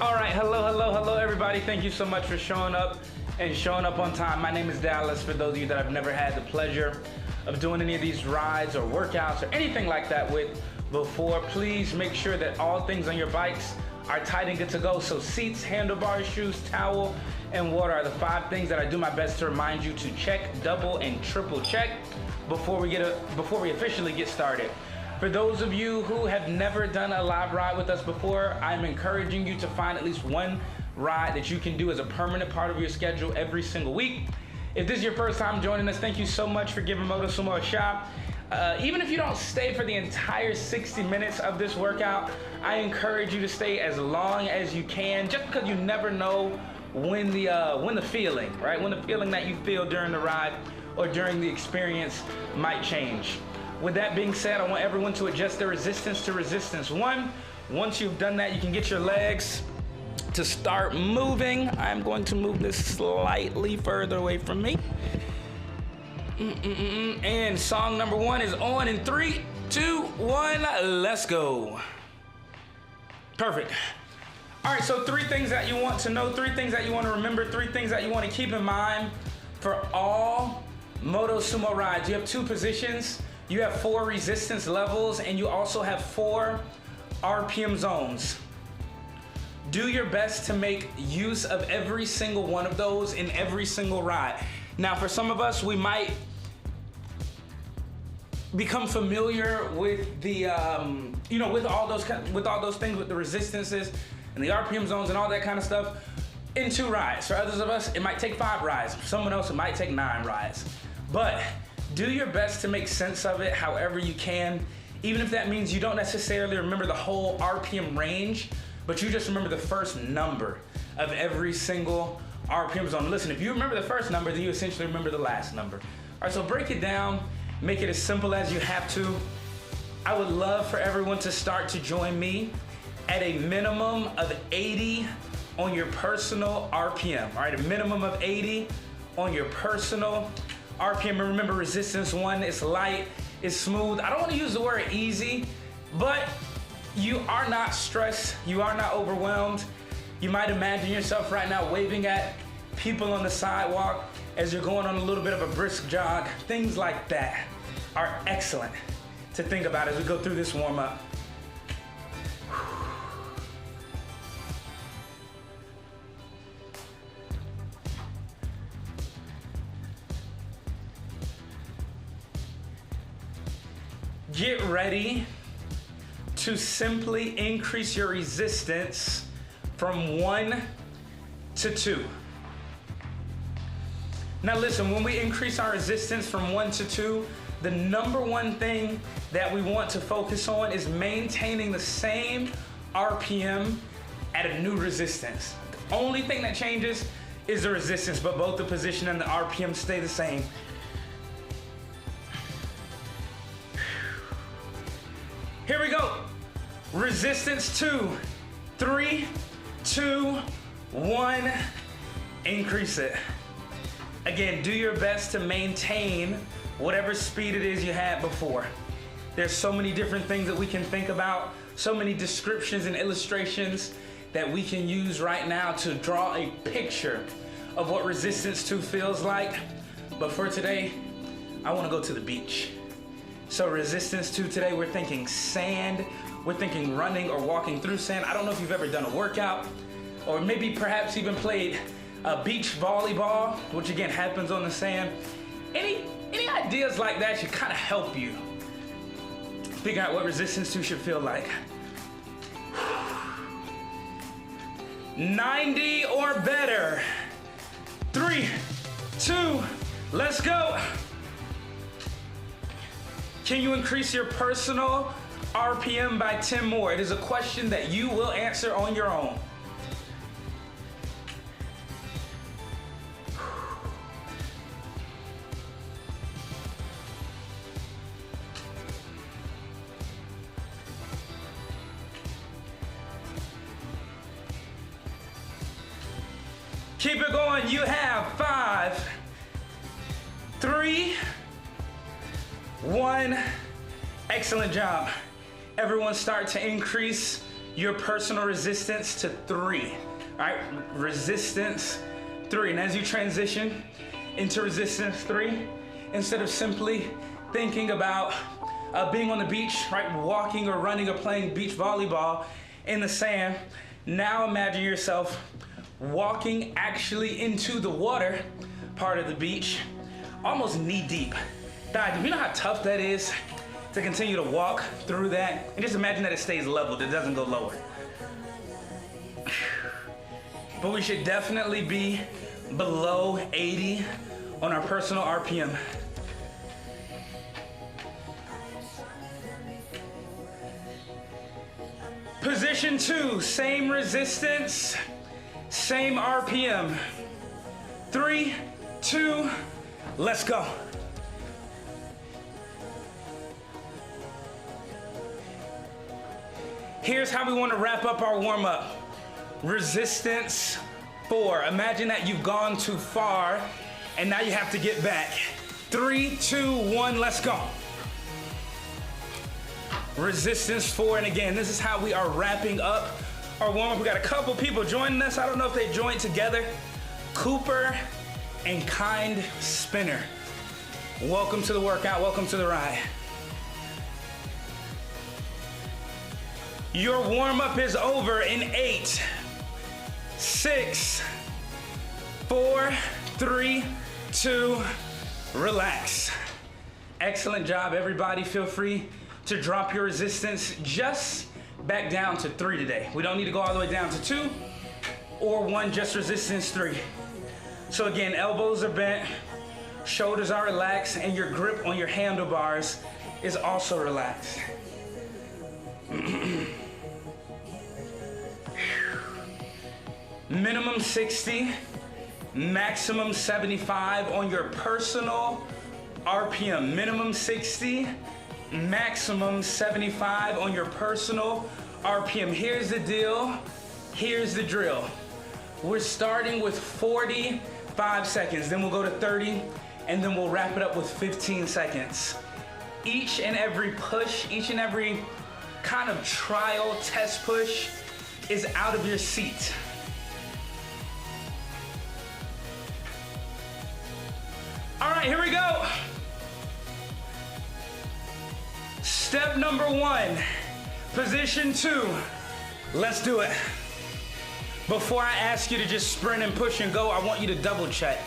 All right, hello everybody. Thank you so much for showing up and showing up on time. My name is Dallas. For those of you that I've never had the pleasure of doing any of these rides or workouts or anything like that with before, please make sure that all things on your bikes are tight and good to go. So seats, handlebars, shoes, towel, and water are the 5 things that I do my best to remind you to check, double, and triple check before we officially get started. For those of you who have never done a live ride with us before, I'm encouraging you to find at least one ride that you can do as a permanent part of your schedule every single week. If this is your first time joining us, thank you so much for giving Motosumo a shot. Even if you don't stay for the entire 60 minutes of this workout, I encourage you to stay as long as you can, just because you never know when the feeling that you feel during the ride or during the experience might change. With that being said, I want everyone to adjust their resistance to resistance 1. Once you've done that, you can get your legs to start moving. I'm going to move this slightly further away from me. And song number 1 is on in 3, 2, 1, let's go. Perfect. All right, so 3 things that you want to know, 3 things that you want to remember, 3 things that you want to keep in mind for all Motosumo rides. You have 2 positions. You have 4 resistance levels, and you also have 4 RPM zones. Do your best to make use of every single one of those in every single ride. Now, for some of us, we might become familiar with the, with all those things, with the resistances and the RPM zones and all that kind of stuff in 2 rides. For others of us, it might take 5 rides. For someone else, it might take 9 rides. But do your best to make sense of it however you can, even if that means you don't necessarily remember the whole RPM range, but you just remember the first number of every single RPM zone. Listen, if you remember the first number, then you essentially remember the last number. All right, so break it down, make it as simple as you have to. I would love for everyone to start to join me at a minimum of 80 on your personal RPM. All right, a minimum of 80 on your personal RPM. And remember, resistance 1 is light, it's smooth. I don't want to use the word easy, but you are not stressed, you are not overwhelmed. You might imagine yourself right now waving at people on the sidewalk as you're going on a little bit of a brisk jog. Things like that are excellent to think about as we go through this warm-up. Get ready to simply increase your resistance from 1 to 2. Now listen, when we increase our resistance from 1 to 2, the number 1 thing that we want to focus on is maintaining the same RPM at a new resistance. The only thing that changes is the resistance, but both the position and the RPM stay the same. Here we go. Resistance 2, 3, 2, 1, increase it. Again, do your best to maintain whatever speed it is you had before. There's so many different things that we can think about, so many descriptions and illustrations that we can use right now to draw a picture of what resistance 2 feels like. But for today, I want to go to the beach. So resistance 2 today, we're thinking sand, we're thinking running or walking through sand. I don't know if you've ever done a workout or maybe perhaps even played beach volleyball, which again happens on the sand. Any ideas like that should kind of help you figure out what resistance 2 should feel like. 90 or better. 3, 2, let's go. Can you increase your personal RPM by 10 more? It is a question that you will answer on your own. Keep it going. You have 5, 3, 1. Excellent job. Everyone start to increase your personal resistance to 3. All right, resistance 3. And as you transition into resistance 3, instead of simply thinking about being on the beach, right, walking or running or playing beach volleyball in the sand, now imagine yourself walking actually into the water part of the beach, almost knee deep. Dad, you know how tough that is to continue to walk through that? And just imagine that it stays leveled, it doesn't go lower. But we should definitely be below 80 on our personal RPM. Position 2, same resistance, same RPM. 3, 2, let's go. Here's how we want to wrap up our warm-up. Resistance 4. Imagine that you've gone too far and now you have to get back. 3, 2, 1, let's go. Resistance 4, and again, this is how we are wrapping up our warm-up. We got a couple people joining us. I don't know if they joined together. Cooper and Kind Spinner. Welcome to the workout, welcome to the ride. Your warm-up is over in 8, 6, 4, 3, 2, relax. Excellent job, everybody. Feel free to drop your resistance just back down to 3 today. We don't need to go all the way down to 2 or 1, just resistance 3. So again, elbows are bent, shoulders are relaxed, and your grip on your handlebars is also relaxed. Minimum 60, maximum 75 on your personal RPM. Minimum 60, maximum 75 on your personal RPM. Here's the deal, here's the drill. We're starting with 45 seconds, then we'll go to 30, and then we'll wrap it up with 15 seconds. Each and every push, each and every kind of trial test push is out of your seat. All right, here we go. Step number 1, position 2. Let's do it. Before I ask you to just sprint and push and go, I want you to double check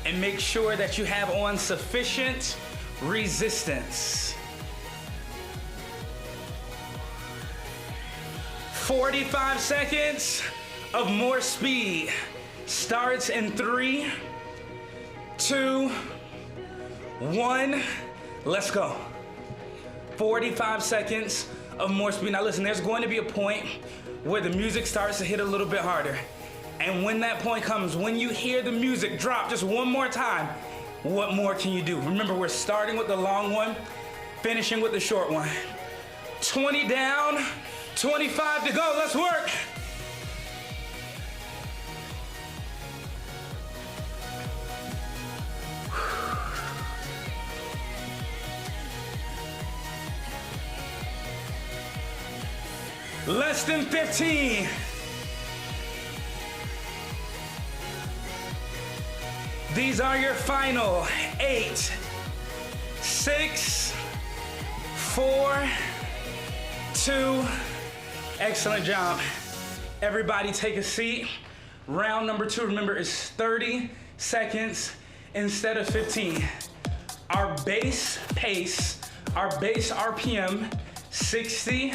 and make sure that you have on sufficient resistance. 45 seconds of more speed. Starts in 3, 2, 1, let's go. 45 seconds of more speed. Now listen, there's going to be a point where the music starts to hit a little bit harder. And when that point comes, when you hear the music drop just one more time, what more can you do? Remember, we're starting with the long one, finishing with the short one. 20 down, 25 to go, let's work. Less than 15. These are your final 8, 6, 4, 2. Excellent job. Everybody take a seat. Round number 2, remember, is 30 seconds instead of 15. Our base pace, our base RPM, 60,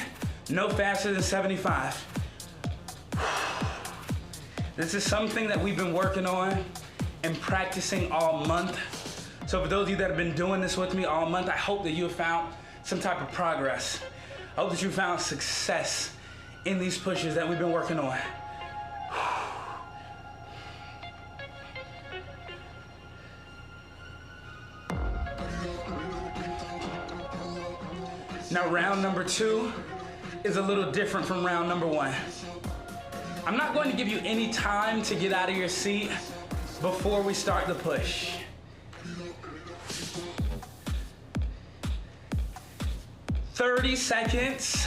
no faster than 75. This is something that we've been working on and practicing all month. So for those of you that have been doing this with me all month, I hope that you have found some type of progress. I hope that you found success in these pushes that we've been working on. Now round number 2 is a little different from round number 1. I'm not going to give you any time to get out of your seat before we start the push. "30 seconds,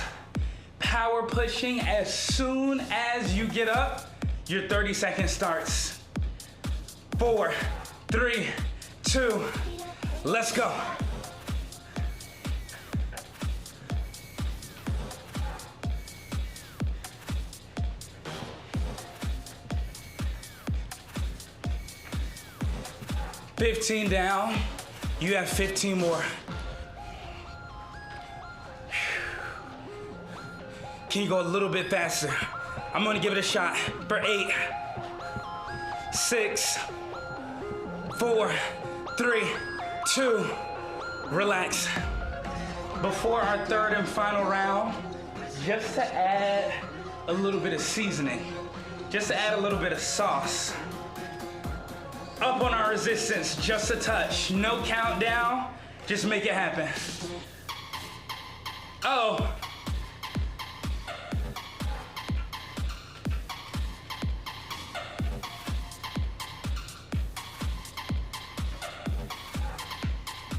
power pushing as soon as you get up, your 30 seconds starts. 4, 3, 2, let's go. $15 down, you have 15 more. Can you go a little bit faster? I'm gonna give it a shot for 8, 6, 4, 3, 2, relax. Before our third and final round, just to add a little bit of seasoning, just to add a little bit of sauce. Up on our resistance, just a touch. No countdown, just make it happen. Oh.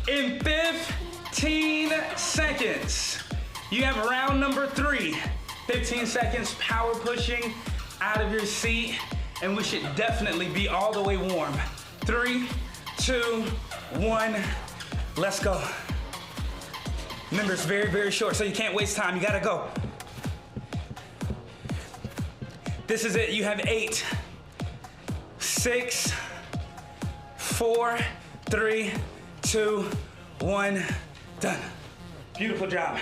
In 15 seconds, you have round number 3. 15 seconds power pushing out of your seat, and we should definitely be all the way warm. 3, 2, 1, let's go. Remember, it's very, very short, so you can't waste time. You gotta go. This is it. You have 8, 6, 4, 3, 2, 1, done. Beautiful job.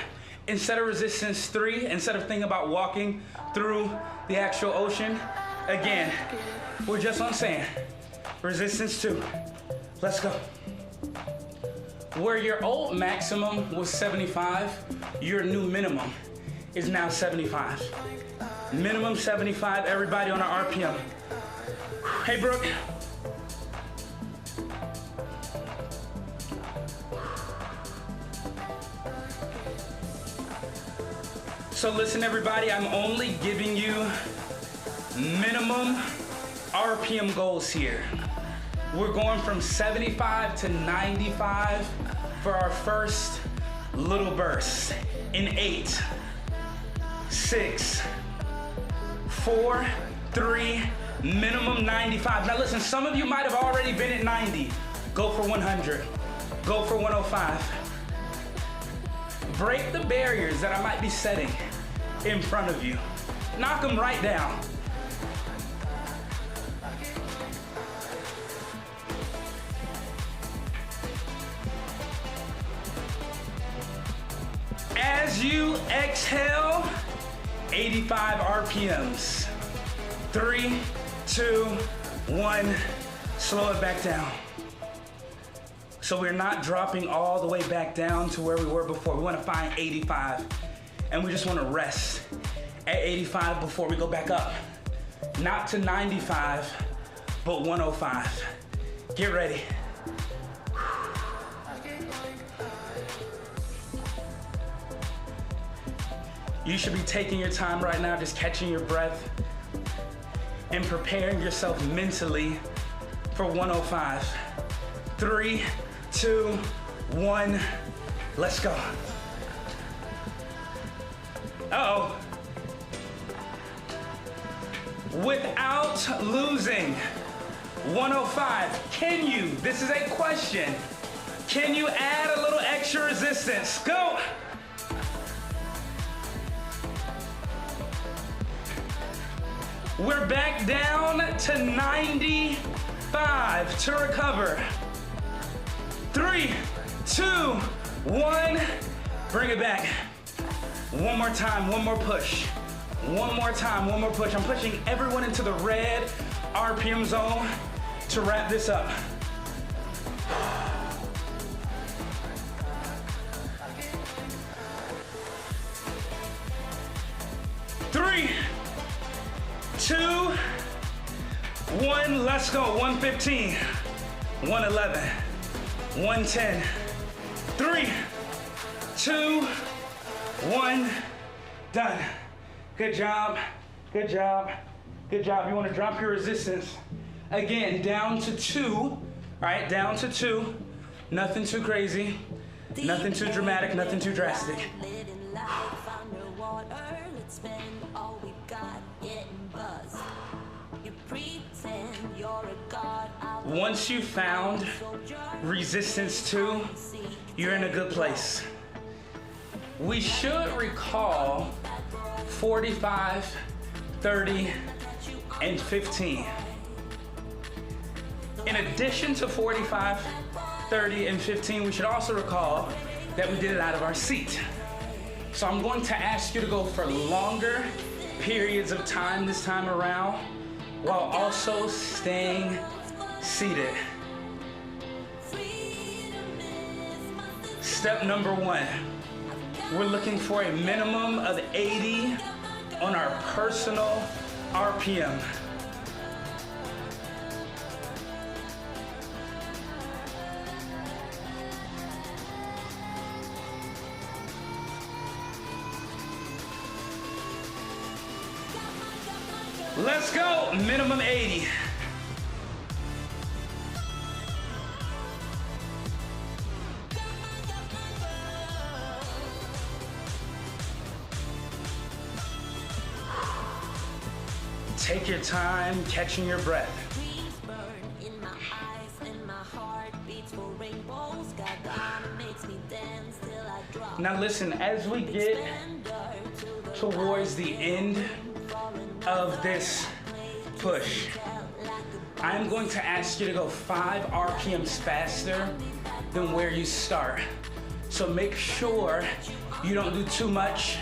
Instead of resistance 3, instead of thinking about walking through the actual ocean, again, we're just on sand. Resistance 2, let's go. Where your old maximum was 75, your new minimum is now 75. Minimum 75, everybody on our RPM. Hey, Brooke. So listen, everybody, I'm only giving you minimum RPM goals here. We're going from 75 to 95 for our first little burst in 8, 6, 4, 3, minimum 95. Now listen, some of you might have already been at 90. Go for 100. Go for 105. Break the barriers that I might be setting in front of you. Knock them right down. As you exhale, 85 RPMs. 3, 2, 1, slow it back down. So we're not dropping all the way back down to where we were before. We want to find 85, and we just want to rest at 85 before we go back up. Not to 95, but 105. Get ready. You should be taking your time right now, just catching your breath and preparing yourself mentally for 105. 3, 2, 1, let's go. Uh-oh. Without losing 105, can you, this is a question, can you add a little extra resistance? Go. We're back down to 95 to recover. 3, 2, 1, bring it back. One more time, one more push. One more time, one more push. I'm pushing everyone into the red RPM zone to wrap this up. Three, 2, 1, let's go. 115, 111, 110, 3, 2, 1, done. Good job, good job, good job. You want to drop your resistance. Again, down to 2, all right, down to 2. Nothing too crazy, nothing too dramatic, nothing too drastic. spend all we got getting buzzed. You pretend you're a god. Once you found resistance 2, you're in a good place. We should recall 45, 30, and 15. In addition to 45, 30, and 15, we should also recall that we did it out of our seat. So I'm going to ask you to go for longer periods of time this time around, while also staying seated. Step number 1, we're looking for a minimum of 80 on our personal RPM. Let's go, minimum 80. Take your time catching your breath. Now listen, as we get towards the end of this push, I'm going to ask you to go 5 RPMs faster than where you start. So make sure you don't do too much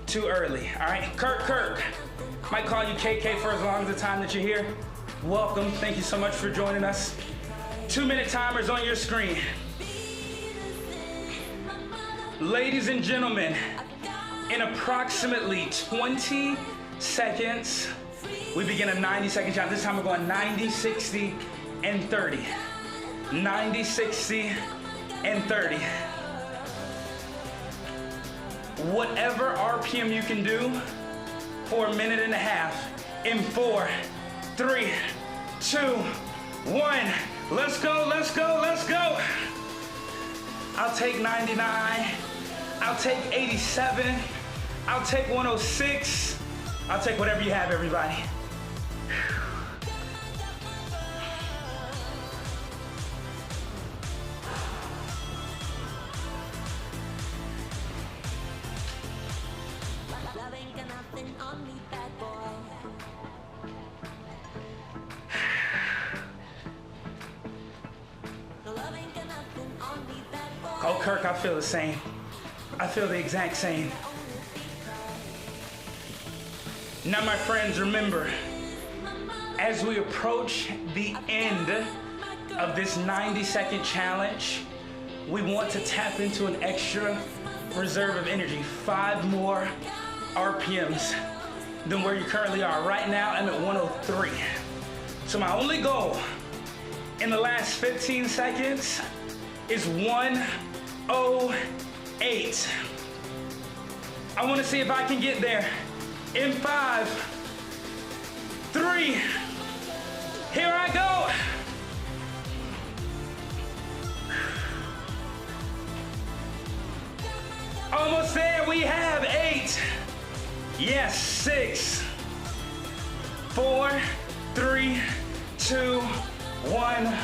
too early, all right? Kirk, might call you KK for as long as the time that you're here. Welcome, thank you so much for joining us. 2-minute timers on your screen. Ladies and gentlemen, in approximately 20 seconds, we begin a 90-second challenge. This time we're going 90, 60, and 30. 90, 60, and 30. Whatever RPM you can do for 1.5 minutes in 4, 3, 2, 1. Let's go, let's go, let's go. I'll take 99. I'll take 87. I'll take 106. I'll take whatever you have, everybody. Oh, Kirk, I feel the same. I feel the exact same. Now, my friends, remember, as we approach the end of this 90-second challenge, we want to tap into an extra reserve of energy, 5 more RPMs than where you currently are. Right now, I'm at 103. So my only goal in the last 15 seconds is 108. I want to see if I can get there in 5, 3, here I go. Almost there, we have 8. Yes, 6, 4, 3, 2, 1.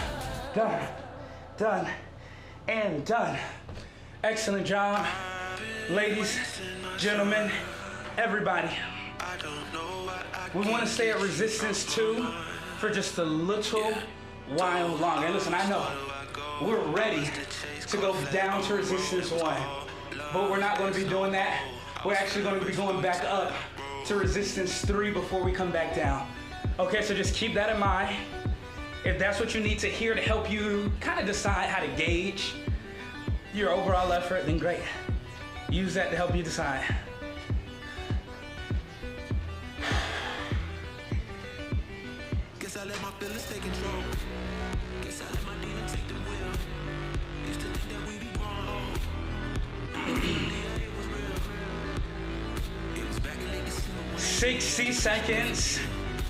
Done, and done. Excellent job, ladies, gentlemen, everybody. We want to stay at resistance 2 for just a little while longer. And listen, I know we're ready to go down to resistance 1, but we're not going to be doing that. We're actually going to be going back up to resistance 3 before we come back down. Okay, so just keep that in mind. If that's what you need to hear to help you kind of decide how to gauge your overall effort, then great. Use that to help you decide. Guess I let my feelings take control. Guess I let my demons take the wheel. Used to think that we be wrong. It was real. It was back in 60 seconds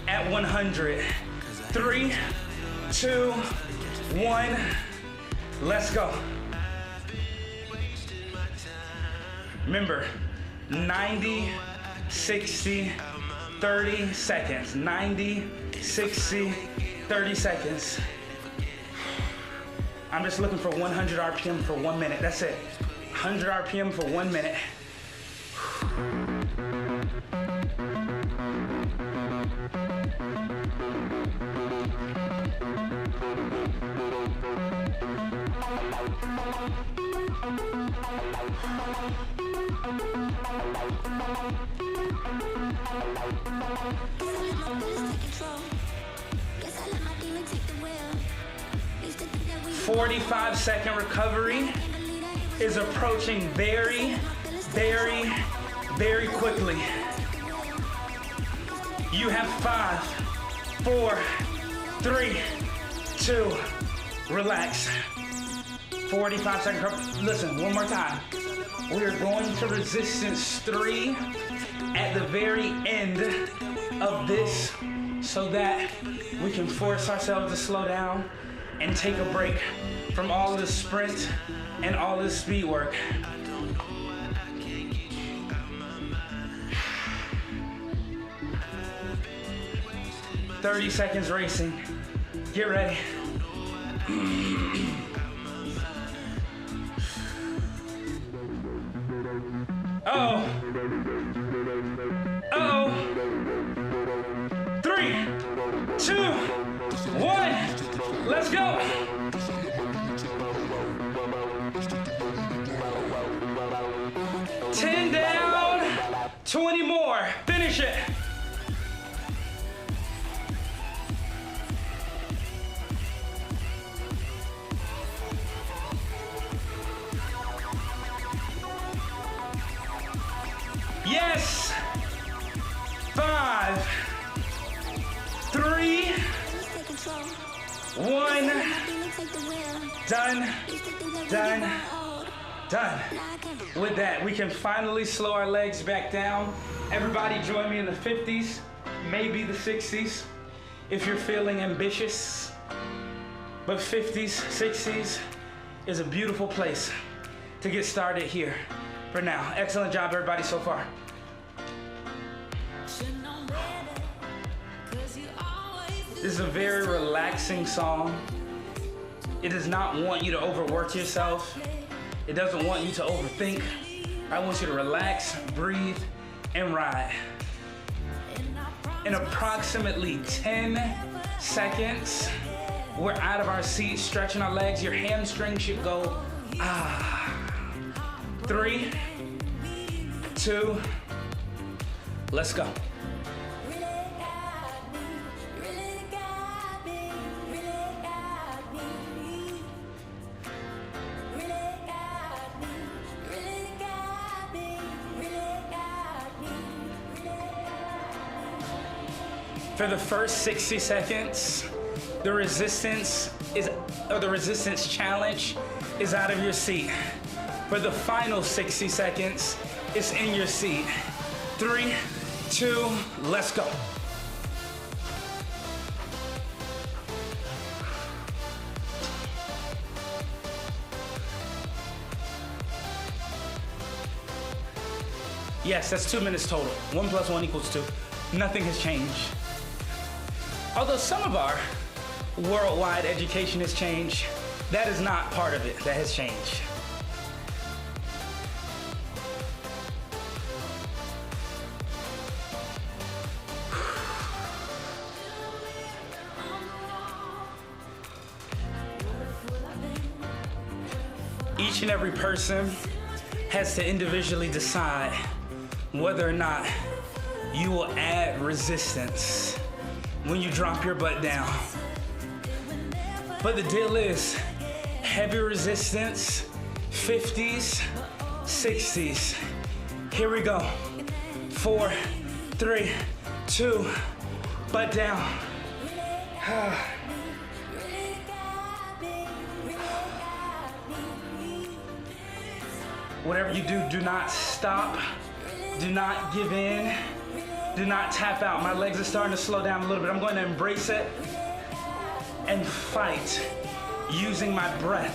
at 100. 3, 2, 1. Let's go. Remember, 90 60, 30 seconds. 90, 60, 30 seconds. I'm just looking for 100 RPM for 1 minute. That's it. 100 RPM for 1 minute. Guess I let my feelings take control. Guess I let my demon take the wheel. Used to think that we 45-second recovery is approaching very, very, very quickly. You have 5, 4, 3, 2, relax. 45-second recovery. Listen, one more time. We are going to resistance 3 at the very end of this so that we can force ourselves to slow down and take a break from all of the sprint and all of the speed work. "30 seconds racing. Get ready." Oh. Oh. 3, 2, 1. Let's go. Ten down, 20 more. Finish it. Yes. 5, 3, 1. Done. Done. Done. With that, we can finally slow our legs back down. Everybody join me in the 50s, maybe the 60s, if you're feeling ambitious. But 50s, 60s is a beautiful place to get started here for now. Excellent job, everybody, so far. This is a very relaxing song. It does not want you to overwork yourself. It doesn't want you to overthink. I want you to relax, breathe, and ride. In approximately 10 seconds, we're out of our seat, stretching our legs. Your hamstring should go, 3, 2, let's go. For the first 60 seconds, the resistance challenge is out of your seat. For the final 60 seconds, it's in your seat. 3, 2, let's go. Yes, that's 2 minutes total. 1 + 1 = 2. Nothing has changed. Although some of our worldwide education has changed, that is not part of it that has changed. Each and every person has to individually decide whether or not you will add resistance when you drop your butt down. But the deal is, heavy resistance, 50s, 60s. Here we go. 4, 3, 2, butt down. Whatever you do, do not stop. Do not give in. Do not tap out. My legs are starting to slow down a little bit. I'm going to embrace it and fight using my breath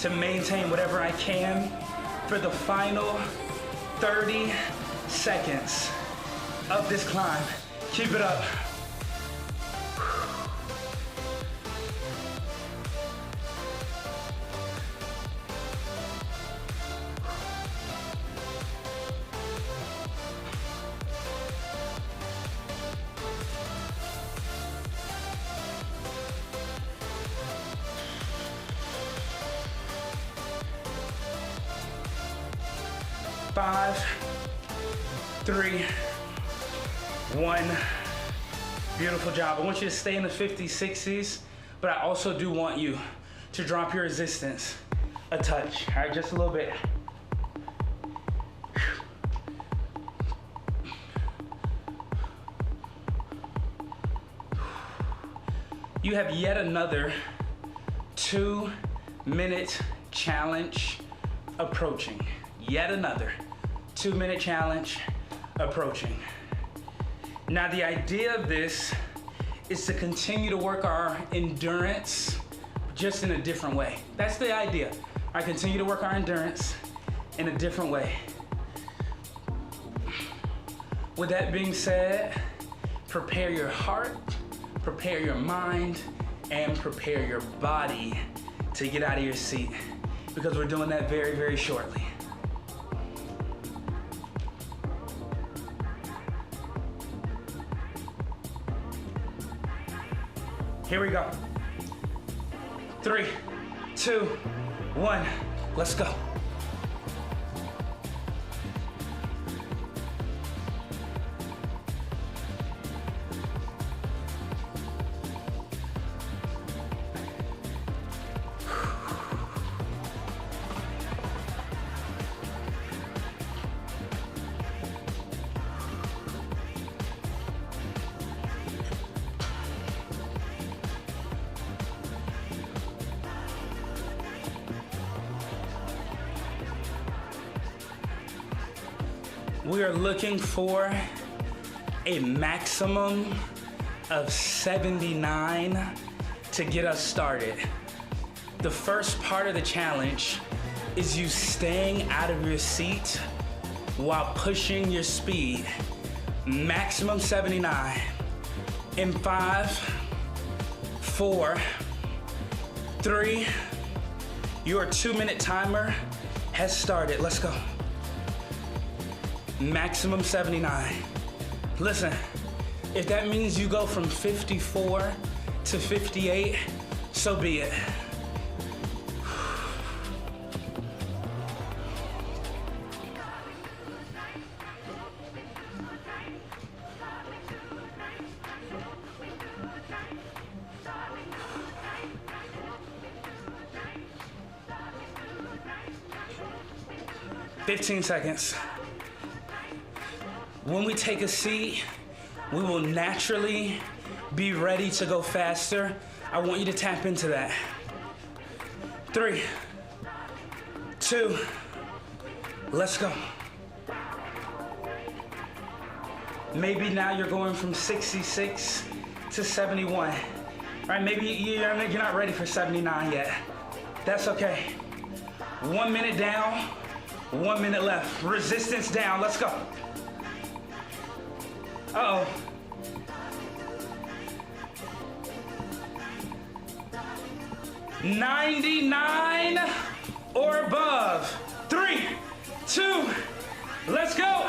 to maintain whatever I can for the final 30 seconds of this climb. Keep it up. Five, 3, 1. Beautiful job. I want you to stay in the 50s, 60s, but I also do want you to drop your resistance a touch. All right, just a little bit. You have yet another 2-minute challenge approaching. Yet another 2-minute challenge approaching. Now the idea of this is to continue to work our endurance just in a different way. That's the idea. I continue to work our endurance in a different way. With that being said, prepare your heart, prepare your mind, and prepare your body to get out of your seat, because we're doing that very, very shortly. Here we go. 3, 2, 1, let's go. We are looking for a maximum of 79 to get us started. The first part of the challenge is you staying out of your seat while pushing your speed. Maximum 79. In 5, 4, 3, your 2-minute timer has started. Let's go. Maximum 79. Listen, if that means you go from 54 to 58, so be it. "15 seconds. When we take a seat, we will naturally be ready to go faster. I want you to tap into that. 3, 2, let's go. Maybe now you're going from 66 to 71. Right? Maybe you're not ready for 79 yet. That's okay. 1 minute down, 1 minute left. Resistance down, let's go. Uh-oh. "99 or above." 3, 2, let's go.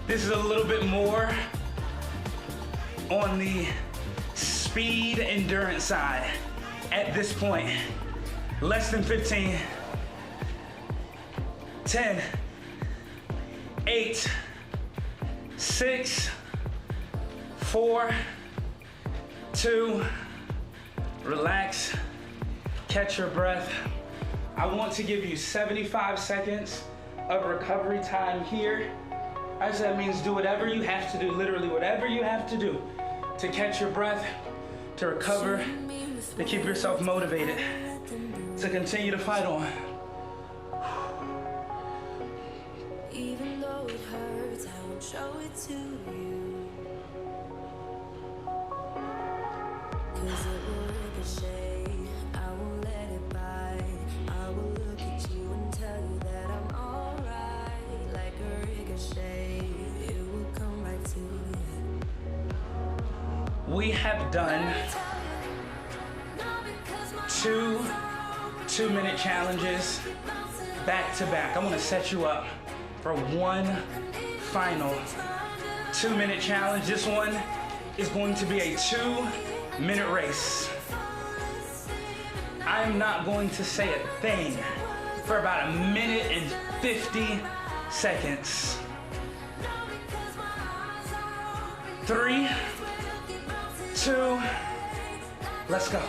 This is a little bit more on the speed endurance side at this point. Less than 15. 10, 8, 6, 4, 2, relax, catch your breath. I want to give you 75 seconds of recovery time here. As that means do whatever you have to do, literally whatever you have to do to catch your breath, to recover, to keep yourself motivated. to continue to fight on. Even though it hurts, I won't show it to you. 'Cause it will ricochet, I won't let it bite. I will look at you and tell you that I'm alright. Like a ricochet, it will come right to you. We have done two 2-minute challenges back to back. I want to set you up for one final 2-minute challenge. This one is going to be a 2-minute race. I'm not going to say a thing for about 1minute and 50 seconds. 3, 2, let's go.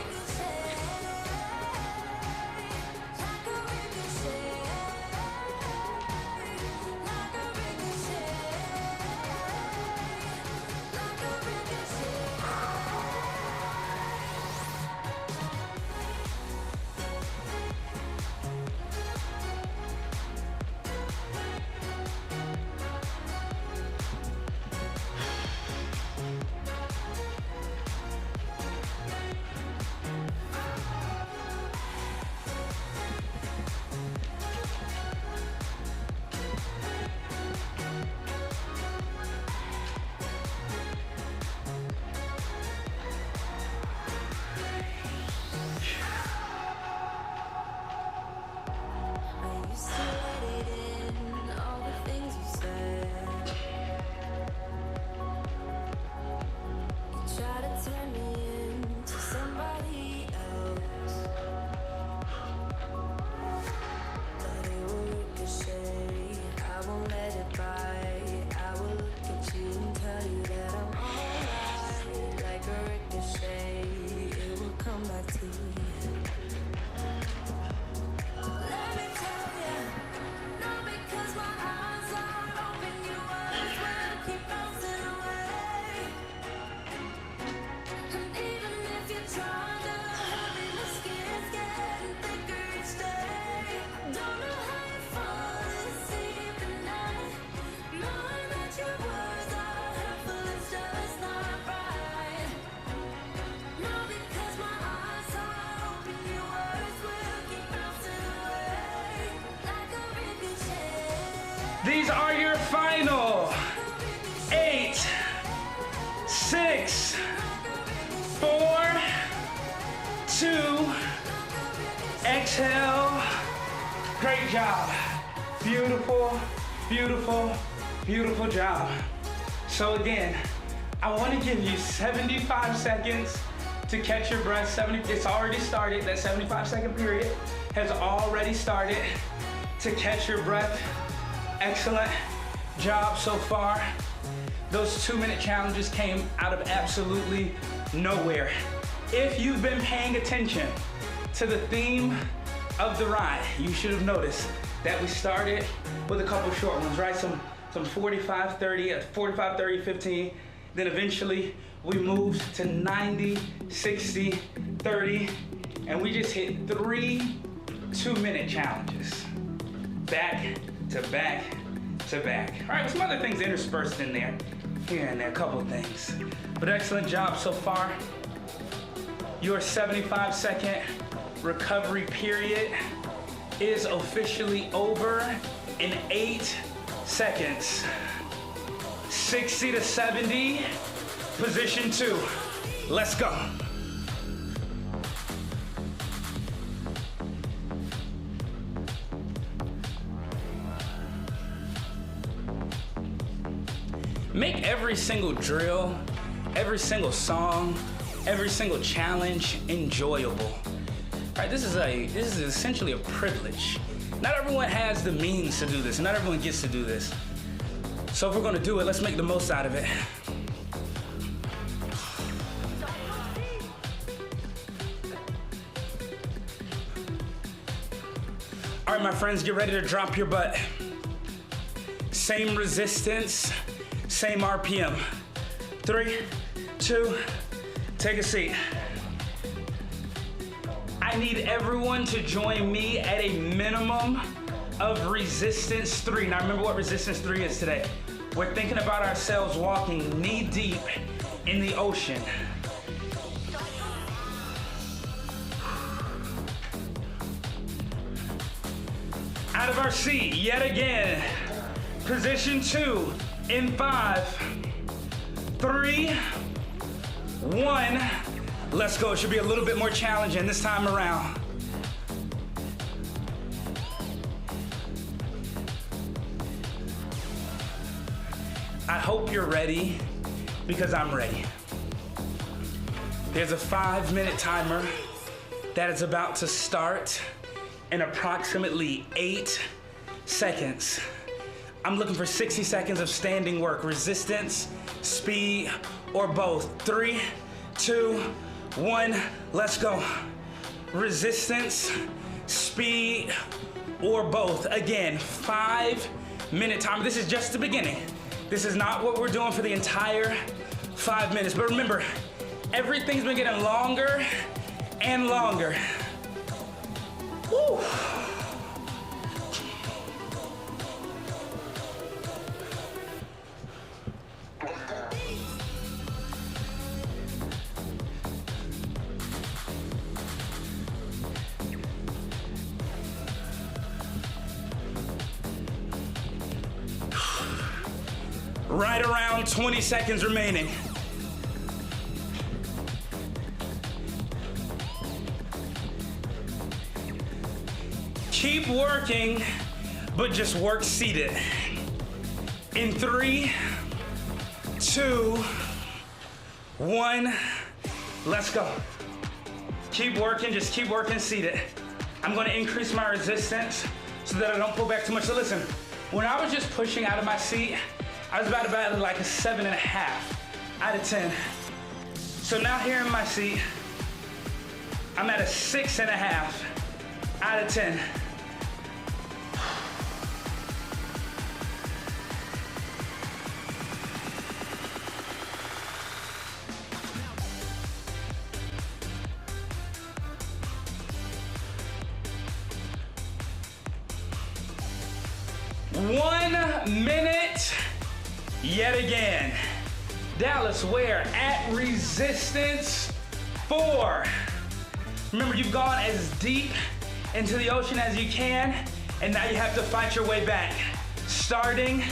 These are your final 8, 6, 4, 2, exhale. Great job. Beautiful, beautiful, beautiful job. So again, I want to give you 75 seconds to catch your breath. It's already started. That 75-second period has already started to catch your breath. Excellent job so far. Those 2-minute challenges came out of absolutely nowhere. If you've been paying attention to the theme of the ride, you should have noticed that we started with a couple short ones, right? Some 45, 30, 45, 30, 15. Then eventually we moved to 90, 60, 30, and we just hit 3 2-minute challenges. Back to back to back. All right, with some other things interspersed in there, here and there, a couple of things. But excellent job so far. Your 75-second recovery period is officially over in 8 seconds. 60 to 70, position 2. Let's go. Make every single drill, every single song, every single challenge enjoyable. All right, this is essentially a privilege. Not everyone has the means to do this, and not everyone gets to do this. So if we're gonna do it, let's make the most out of it. All right, my friends, get ready to drop your butt. Same resistance, same RPM. 3, 2, take a seat. I I need everyone to join me at a minimum of resistance 3. Now remember what resistance 3 is today. We're thinking about ourselves walking knee deep in the ocean. Out of our seat, yet again. Position 2 in 5, 3, 1. Let's go. It should be a little bit more challenging this time around. I hope you're ready because I'm ready. There's a 5-minute timer that is about to start in approximately 8 seconds. I'm looking for 60 seconds of standing work, resistance, speed, or both. 3, 2, 1, let's go. Resistance, speed, or both. Again, 5-minute timer. This is just the beginning. This is not what we're doing for the entire 5 minutes. But remember, everything's been getting longer and longer. Woo. Right around 20 seconds remaining. Keep working, but just work seated. In 3, 2, 1, let's go. Keep working, just keep working seated. I'm gonna increase my resistance so that I don't pull back too much. So listen, when I was just pushing out of my seat, I was about like a 7.5 out of 10. So now here in my seat, I'm at a 6.5 out of 10. One minute. Yet again. Dallas, we're at resistance 4. Remember, you've gone as deep into the ocean as you can, and now you have to fight your way back. Starting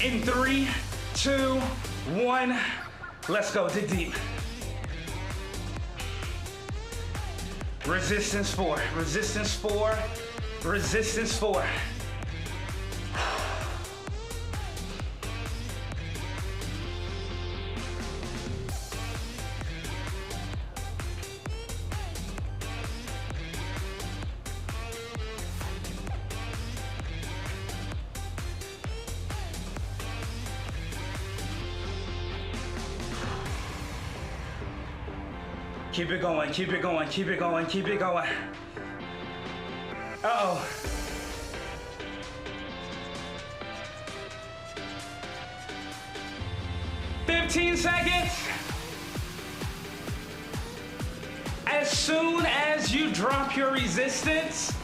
in 3, 2, 1. Let's go, dig deep. Resistance 4, resistance 4, resistance 4. Keep it going, keep it going, keep it going, keep it going. Uh-oh. $15 seconds. As soon as you drop your resistance,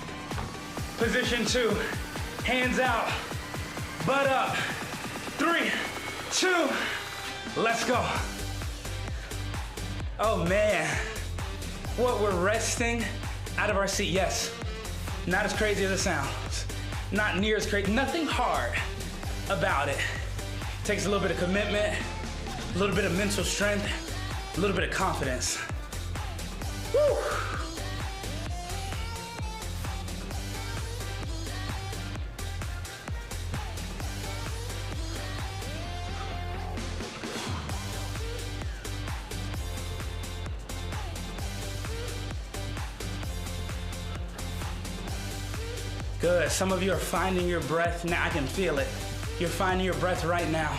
position 2, hands out, butt up. 3, 2, let's go. Oh man, what, we're resting out of our seat. Yes, not as crazy as it sounds. Not near as crazy, nothing hard about it. Takes a little bit of commitment, a little bit of mental strength, a little bit of confidence. Woo. Good, some of you are finding your breath now. I can feel it. You're finding your breath right now.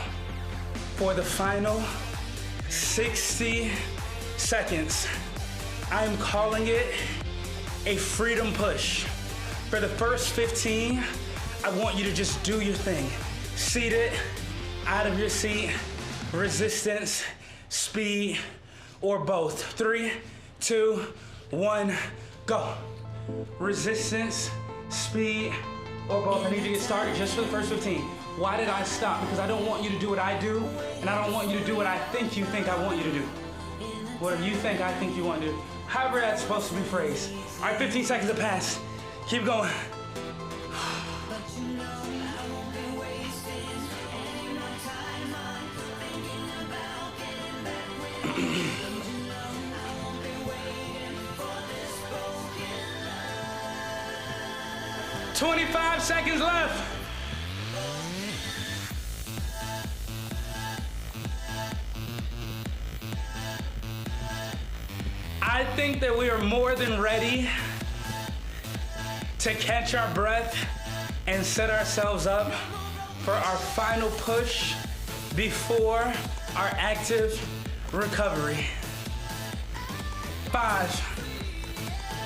For the final 60 seconds, I'm calling it a freedom push. For the first 15, I want you to just do your thing. Seated, out of your seat, resistance, speed, or both. 3, 2, 1, Go. Resistance, speed, or both. I need you to get started just for the first 15. Why did I stop? Because I don't want you to do what I do, and I don't want you to do what I think you think I want you to do. Whatever you think I think you want to do. However that's supposed to be phrased. All right, 15 seconds have passed. Keep going. "25 seconds left." I think that we are more than ready to catch our breath and set ourselves up for our final push before our active recovery. 5,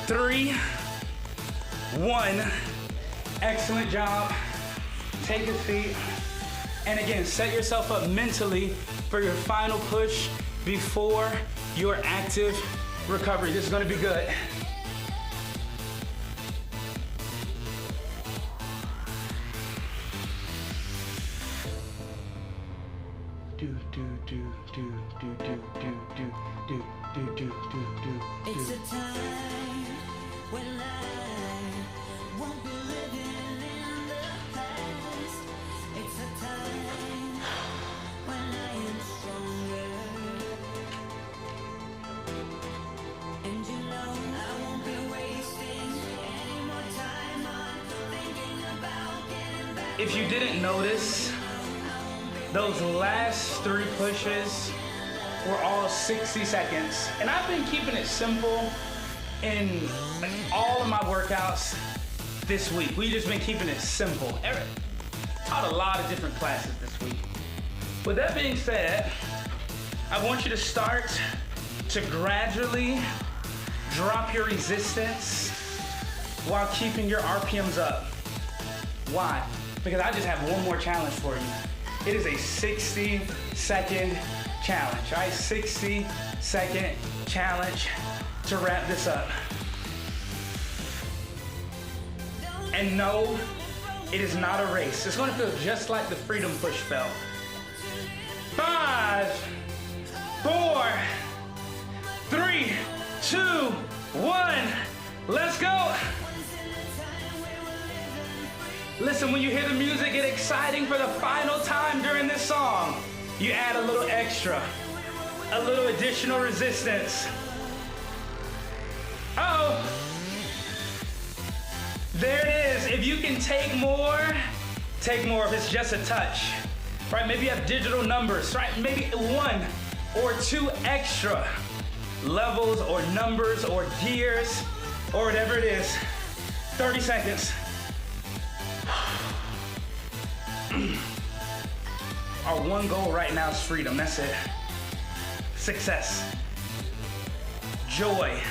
3, 1. Excellent job. Take a seat. And again, set yourself up mentally for your final push before your active recovery. This is gonna be good. It's a time when I won't be living in the past. It's a time when I am stronger. And you know I won't be wasting any more time on thinking about getting back. If you didn't notice, those last 3 pushes were all 60 seconds. And I've been keeping it simple in like all of my workouts this week. We've just been keeping it simple. Taught a lot of different classes this week. With that being said, I want you to start to gradually drop your resistance while keeping your RPMs up. Why? Because I just have one more challenge for you. It is a 60-second challenge, all right? 60-second challenge to wrap this up. And no, it is not a race. It's gonna feel just like the freedom push felt. 5, 4, 3, 2, 1, let's go. Listen, when you hear the music get exciting for the final time during this song, you add a little extra, a little additional resistance. Uh-oh. There it is. If you can take more if it's just a touch, right? Maybe you have digital numbers, right? Maybe 1 or 2 extra levels or numbers or gears or whatever it is. 30 seconds. Our one goal right now is freedom. That's it. Success. Joy.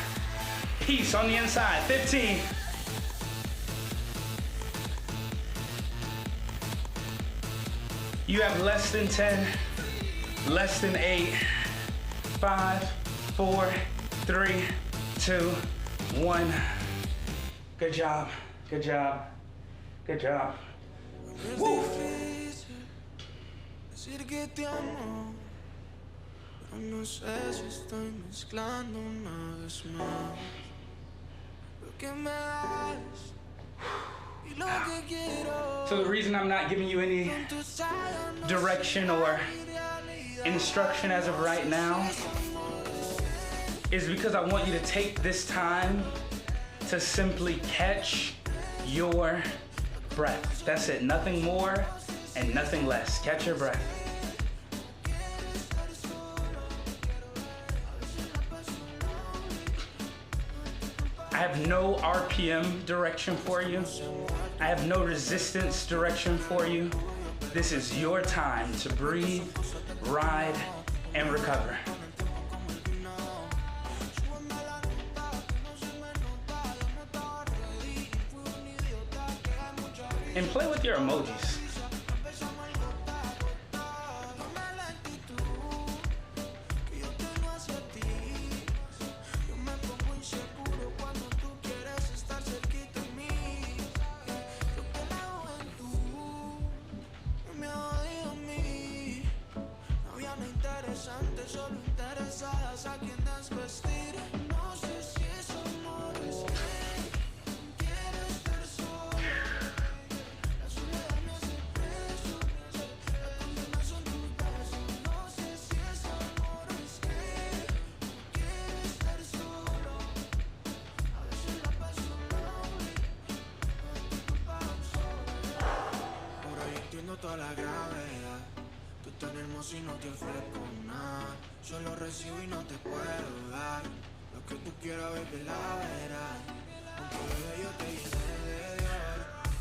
Peace on the inside. 15. You have less than 10, less than 8, 5, 4, 3, 2, 1. Good job. Good job. Good job. Woo. Decir que te amo, pero no sé si estoy mezclando una vez más lo que me das y lo que quiero. So the reason I'm not giving you any direction or instruction as of right now is because I want you to take this time to simply catch your breath. That's it, nothing more and nothing less. Catch your breath. I have no RPM direction for you. I have no resistance direction for you. This is your time to breathe, ride, and recover. And play with your emojis. pesadas a quien desvestir. No sé si es amor, es que quiero estar solo. La soledad me hace preso, la condena son tus besos. No sé si es amor, es que quiero estar solo. A veces la paso lonely, por ahí entiendo toda la gravedad. Tú tan hermoso y no te ofrezco nada. Solo recibo y no te puedo dar lo que tú quieras, baby, la verás. Aunque bebé yo te llené de Dios,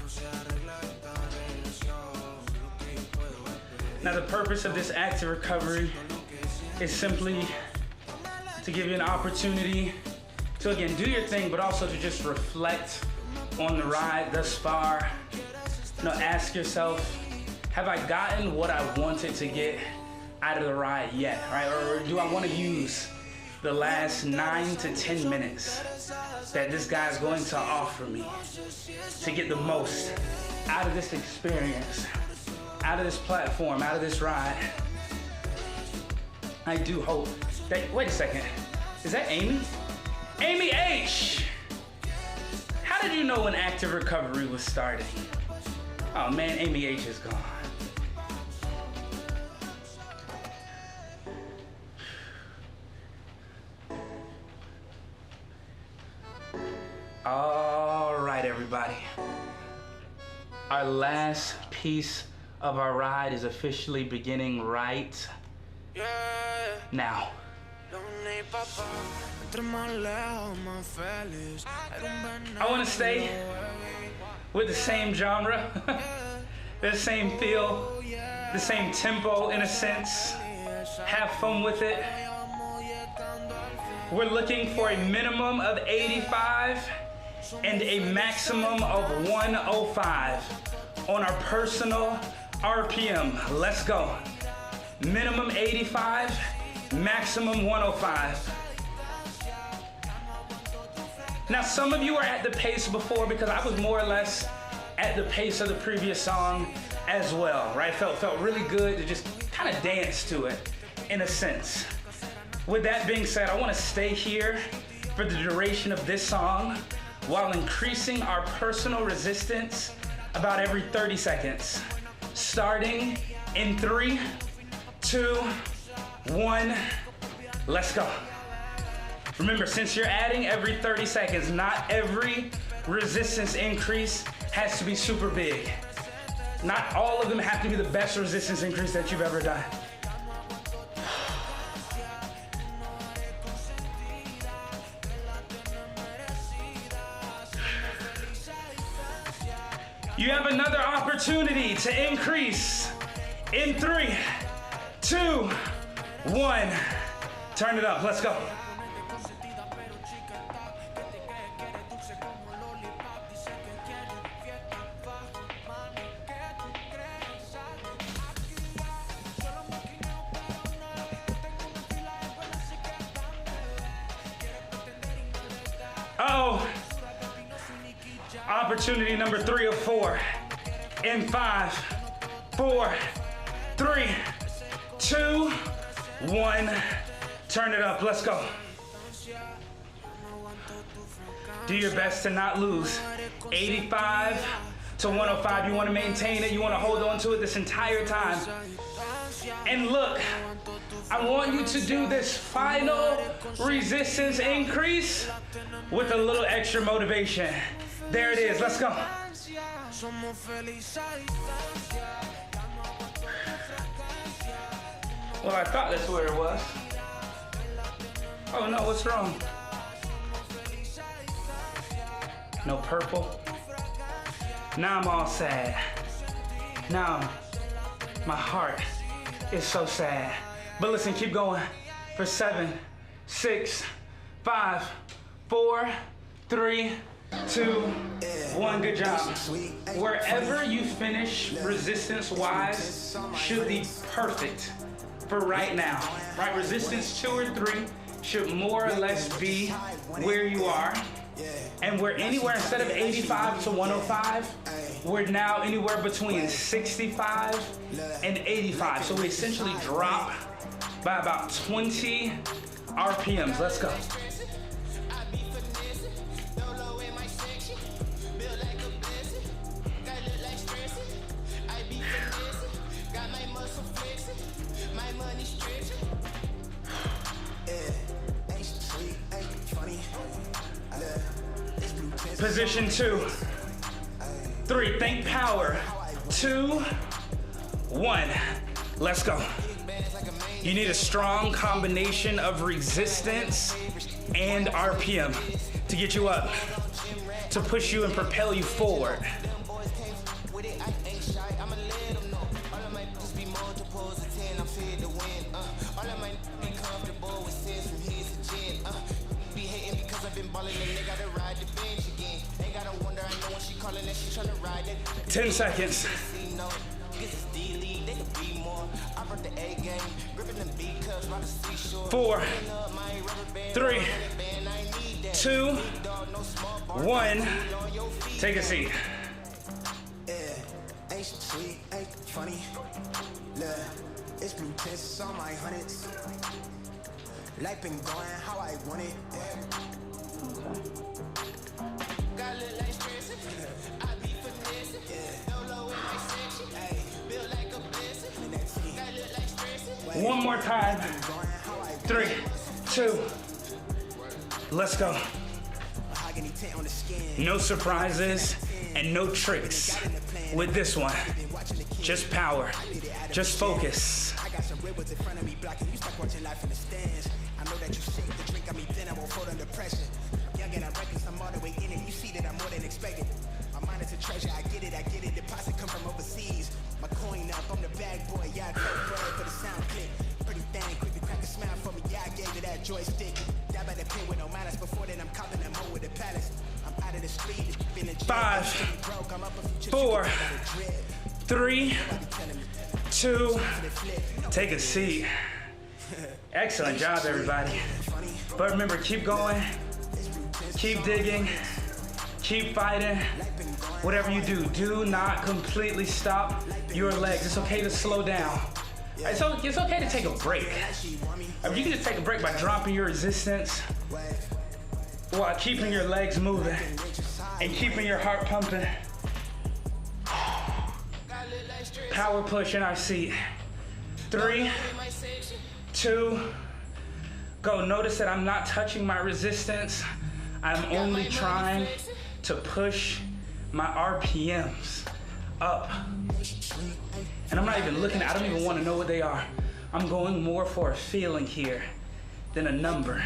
no se arregla esta relación. Lo que yo puedo es Now the purpose of this active recovery is simply to give you an opportunity to again do your thing, but also to just reflect on the ride thus far. You know, ask yourself, have I gotten what I wanted to get out of the ride yet, right? Or do I want to use the last 9 to 10 minutes that this guy's going to offer me to get the most out of this experience, out of this platform, out of this ride? I do hope that, wait a second, is that Amy? Amy H! How did you know when active recovery was starting? Oh man, Amy H is gone. All right, everybody. Our last piece of our ride is officially beginning right now. I want to stay with the same genre, the same feel, the same tempo in a sense. Have fun with it. We're looking for a minimum of 85 and a maximum of 105 on our personal RPM. Let's go. Minimum 85, maximum 105. Now, some of you are at the pace before because I was more or less at the pace of the previous song as well, right? Felt really good to just kind of dance to it in a sense. With that being said, I want to stay here for the duration of this song while increasing our personal resistance about every 30 seconds. Starting in 3, 2, 1, let's go. Remember, since you're adding every 30 seconds, not every resistance increase has to be super big. Not all of them have to be the best resistance increase that you've ever done. You have another opportunity to increase in 3, 2, 1. Turn it up, let's go. Oh, opportunity number 3 of 4. In 5, 4, 3, 2, 1. Turn it up, let's go. Do your best to not lose. 85 to 105, you want to maintain it, you want to hold on to it this entire time. And look, I want you to do this final resistance increase with a little extra motivation. There it is, let's go. Well, I thought that's where it was. Oh no, what's wrong? No purple? Now I'm all sad. Now my heart is so sad. But listen, keep going for 7, 6, 5, 4, 3, 2, 1. Good job. Wherever you finish resistance-wise should be perfect for right now. Right, resistance 2 or 3 should more or less be where you are. And we're anywhere, instead of 85 to 105, we're now anywhere between 65 and 85. So we essentially drop by about 20 RPMs. Let's go. Position 2, 3, think power, 2, 1, let's go. You need a strong combination of resistance and RPM to get you up, to push you and propel you forward. Ten seconds. 4, 3, 2, 1. Take a seat. Ain't sweet, ain't funny. Look, it's blue tints on my hundreds. Life been going how I want it. Got look like stressing. I be finessing. Dolo in my section. Ay, built like a blessing. Got look like stressing. One more time. 3, 2, let's go. No surprises and no tricks with this one. Just power, just focus. I got some red ones in front of me blocking you, stuck watching life in the stands. I know that you shake the drink on me, then I won't fold under pressure. Young and I reckon I'm all the way in it. You see that I'm more than expected. My mind is a treasure, I get it. Deposit come from overseas. My coin up, I'm the bag boy. Yeah, I felt bread for the sound click. Pretty thing, quick to crack a smile for me. Yeah, I gave it that joystick. Dab at the pin with no manners. Before then, I'm copping them home with the palace. I'm out of the street. 5, 4, 3, 2, take a seat. Excellent job, everybody. But remember, keep going, keep digging, keep fighting. Whatever you do, do not completely stop your legs. It's okay to slow down. It's okay to take a break. You can just take a break by dropping your resistance while keeping your legs moving and keeping your heart pumping. Power push in our seat. 3, 2, go. Notice that I'm not touching my resistance. I'm only trying to push my RPMs up. And I'm not even looking, I don't even want to know what they are. I'm going more for a feeling here than a number.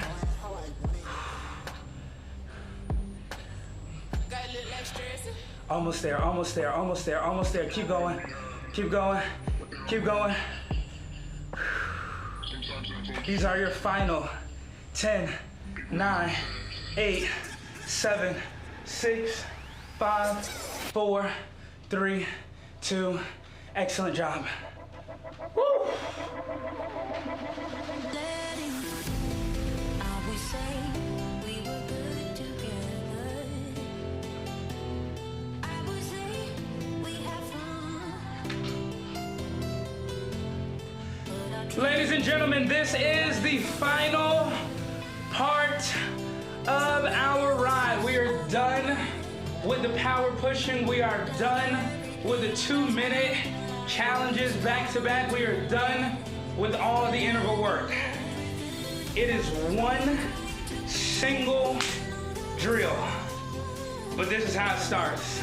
Almost there, almost there, almost there, almost there. Keep going, keep going, keep going. These are your final 10, 9, 8, 7, 6, 5, 4, 3, 2. Excellent job. Woo! Ladies and gentlemen, this is the final part of our ride. We are done with the power pushing. We are done with the 2-minute challenges back to back. We are done with all the interval work. It is one single drill, but this is how it starts.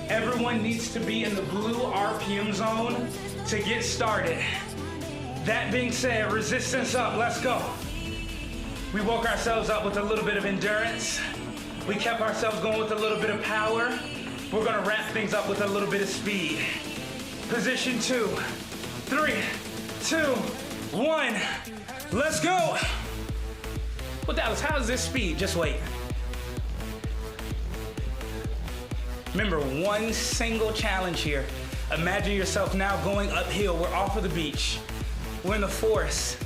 Everyone needs to be in the blue RPM zone to get started. That being said, resistance up, let's go. We woke ourselves up with a little bit of endurance. We kept ourselves going with a little bit of power. We're gonna wrap things up with a little bit of speed. Position 2, 3, 2, 1, let's go. Well, Dallas, how is this speed? Just wait. Remember, one single challenge here. Imagine yourself now going uphill. We're off of the beach. We're in the forest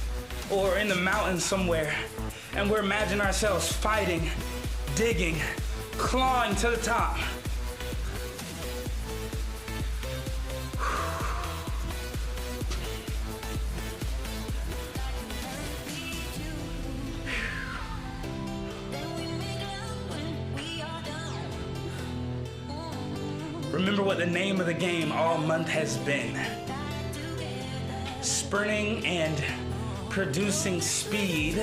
or in the mountains somewhere, and we're imagining ourselves fighting, digging, clawing to the top. remember what the name of the game all month has been. Sprinting and producing speed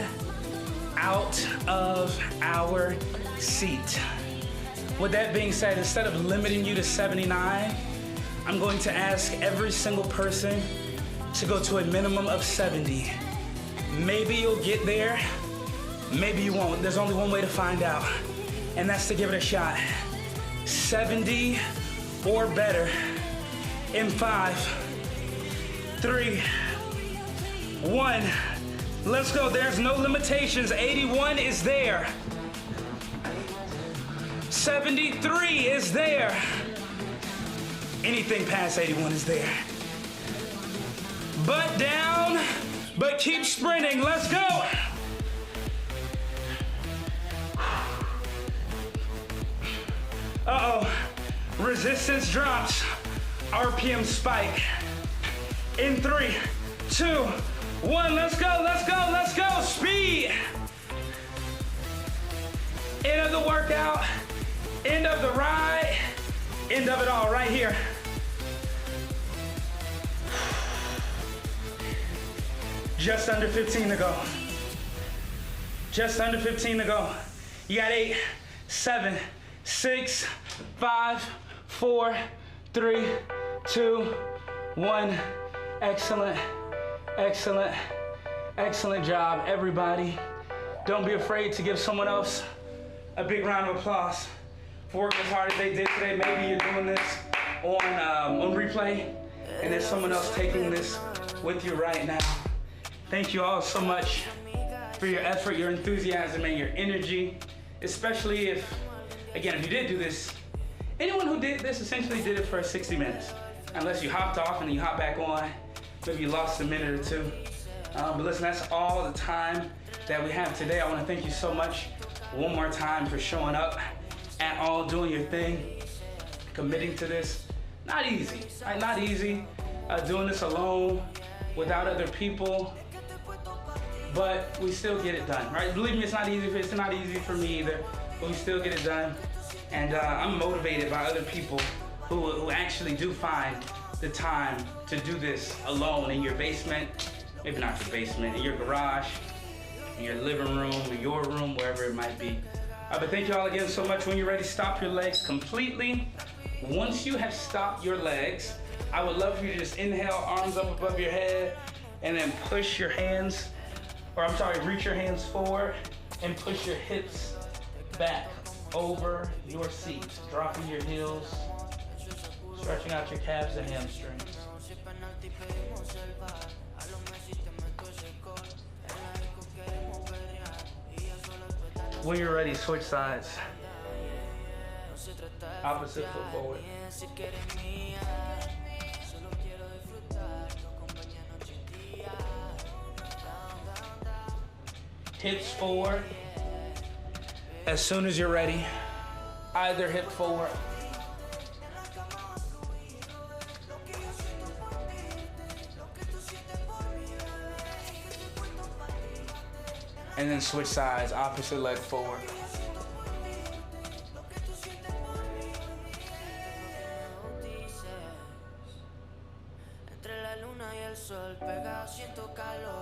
out of our seat. With that being said, instead of limiting you to 79, I'm going to ask every single person to go to a minimum of 70. Maybe you'll get there, maybe you won't. There's only one way to find out, and that's to give it a shot. 70 or better in 5, 3, 1. Let's go. There's no limitations. 81 is there. 73 is there. Anything past 81 is there. Butt down, but keep sprinting. Let's go. Uh-oh. Resistance drops. RPM spike. In 3, 2, 1. Let's go, let's go, let's go. Speed. End of the workout. End of the ride. End of it all right here. Just under 15 to go. Just under 15 to go. You got 8, 7, 6, 5, 4, 3, 2, 1. Excellent, excellent, excellent job, everybody. Don't be afraid to give someone else a big round of applause for working as hard as they did today. Maybe you're doing this on replay, and there's someone else taking this with you right now. Thank you all so much for your effort, your enthusiasm, and your energy, especially if you did do this, anyone who did this essentially did it for 60 minutes, unless you hopped off and then you hop back on, maybe you lost a minute or two. But listen, that's all the time that we have today. I want to thank you so much one more time for showing up at all, doing your thing, committing to this. Not easy, right? Not easy doing this alone without other people, but we still get it done, right? Believe me, it's not easy for me either, but we still get it done. And I'm motivated by other people who actually do find the time to do this alone in your basement, maybe not your basement, in your garage, in your living room, in your room, wherever it might be. But thank you all again so much. When you're ready, stop your legs completely. Once you have stopped your legs, I would love for you to just inhale, arms up above your head, and then reach your hands forward and push your hips back over your seat, dropping your heels, stretching out your calves and hamstrings. When you're ready, switch sides. Opposite foot forward. Hips forward. As soon as you're ready, either hip forward. And then switch sides, opposite leg forward.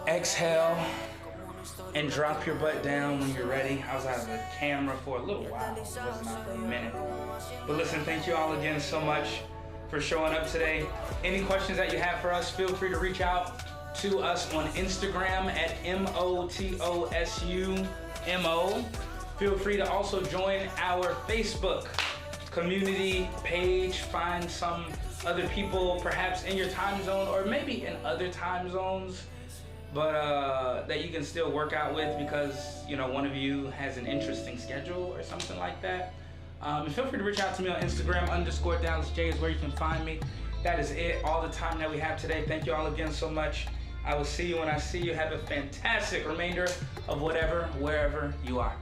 Exhale and drop your butt down when you're ready. I was out of the camera for a little while. It wasn't out for a minute. But listen, thank you all again so much for showing up today. Any questions that you have for us, feel free to reach out to us on Instagram at MOTOSUMO. Feel free to also join our Facebook community page. Find some other people perhaps in your time zone or maybe in other time zones, but that you can still work out with because, you know, one of you has an interesting schedule or something like that. And feel free to reach out to me on Instagram, _DallasJ is where you can find me. That is it, all the time that we have today. Thank you all again so much. I will see you when I see you. Have a fantastic remainder of whatever, wherever you are.